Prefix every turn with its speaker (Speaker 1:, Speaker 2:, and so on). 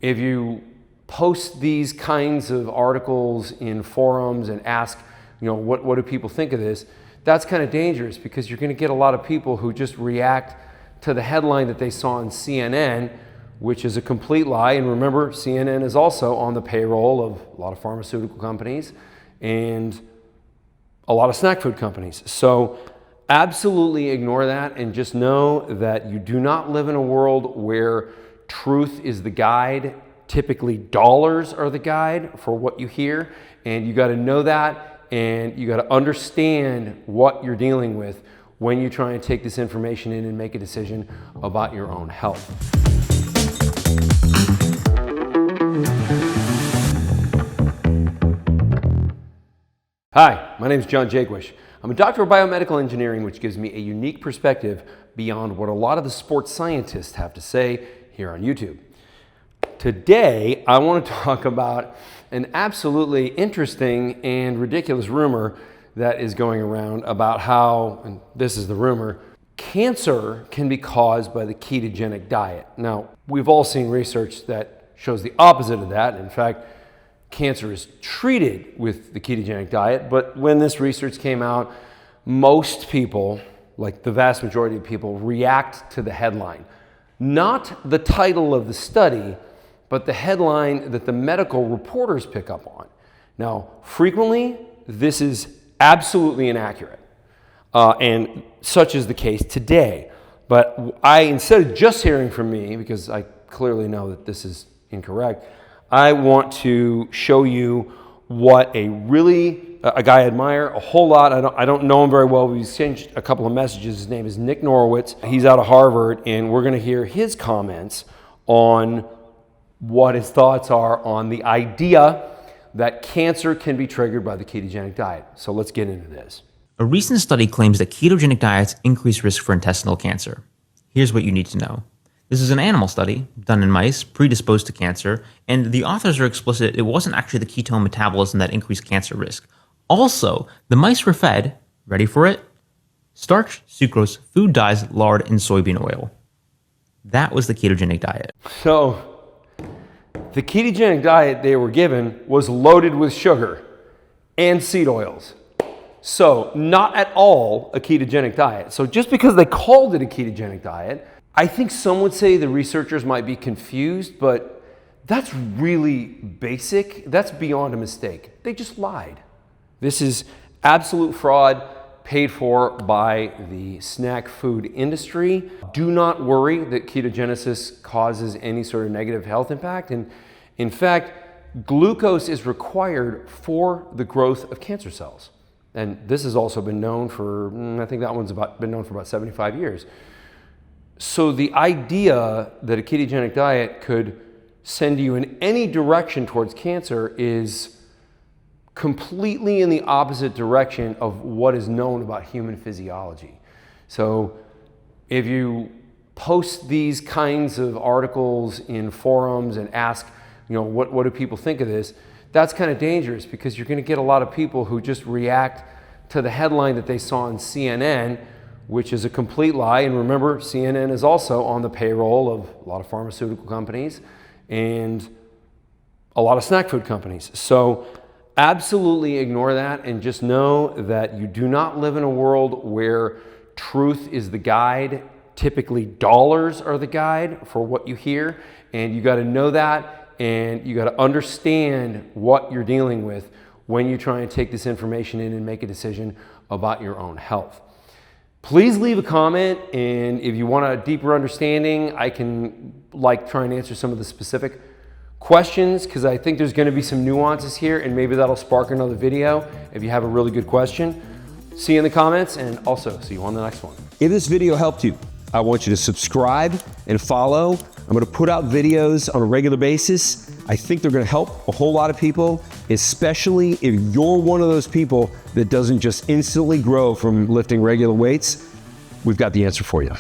Speaker 1: if you post these kinds of articles in forums and ask, what do people think of this, that's kind of dangerous, because you're going to get a lot of people who just react to the headline that they saw on CNN, which is a complete lie. And remember, CNN is also on the payroll of a lot of pharmaceutical companies and a lot of snack food companies. So absolutely ignore that, and just know that you do not live in a world where truth is the guide. Typically, dollars are the guide for what you hear, and you got to know that, and you got to understand what you're dealing with when you try and take this information in and make a decision about your own health. Hi, my name is John Jaquish. I'm a doctor of biomedical engineering, which gives me a unique perspective beyond what a lot of the sports scientists have to say here on YouTube. Today, I want to talk about an absolutely interesting and ridiculous rumor that is going around about how, and this is the rumor, cancer can be caused by the ketogenic diet. Now, we've all seen research that shows the opposite of that. In fact, cancer is treated with the ketogenic diet, but when this research came out, most people, like the vast majority of people, react to the headline. Not the title of the study, but the headline that the medical reporters pick up on. Now, frequently, this is absolutely inaccurate, and such is the case today. But instead of just hearing from me, because I clearly know that this is incorrect, I want to show you what a guy I admire a whole lot. I don't know him very well. We've exchanged a couple of messages. His name is Nick Norwitz. He's out of Harvard, and we're going to hear his comments on what his thoughts are on the idea that cancer can be triggered by the ketogenic diet. So let's get into this.
Speaker 2: A recent study claims that ketogenic diets increase risk for intestinal cancer. Here's what you need to know. This is an animal study done in mice predisposed to cancer, and the authors are explicit it wasn't actually the ketone metabolism that increased cancer risk. Also, the mice were fed, ready for it, starch, sucrose, food dyes, lard, and soybean oil. That was the ketogenic diet.
Speaker 1: So, the ketogenic diet they were given was loaded with sugar and seed oils. So, not at all a ketogenic diet. So just because they called it a ketogenic diet, I think some would say the researchers might be confused, but that's really basic. That's beyond a mistake. They just lied. This is absolute fraud paid for by the snack food industry. Do not worry that ketogenesis causes any sort of negative health impact. And in fact, glucose is required for the growth of cancer cells. And this has also been known for, I think that one's been known for about 75 years. So the idea that a ketogenic diet could send you in any direction towards cancer is completely in the opposite direction of what is known about human physiology. So if you post these kinds of articles in forums and ask, what do people think of this, that's kind of dangerous, because you're going to get a lot of people who just react to the headline that they saw on CNN, which is a complete lie. And remember, CNN is also on the payroll of a lot of pharmaceutical companies and a lot of snack food companies. So absolutely ignore that, and just know that you do not live in a world where truth is the guide. Typically, dollars are the guide for what you hear, and you got to know that, and you got to understand what you're dealing with when you try and take this information in and make a decision about your own health. Please leave a comment, and if you want a deeper understanding, I can try and answer some of the specific questions, because I think there's going to be some nuances here, and maybe that'll spark another video if you have a really good question. See you in the comments, and also see you on the next one.
Speaker 3: If this video helped you, I want you to subscribe and follow. I'm going to put out videos on a regular basis. I think they're going to help a whole lot of people, especially if you're one of those people that doesn't just instantly grow from lifting regular weights. We've got the answer for you.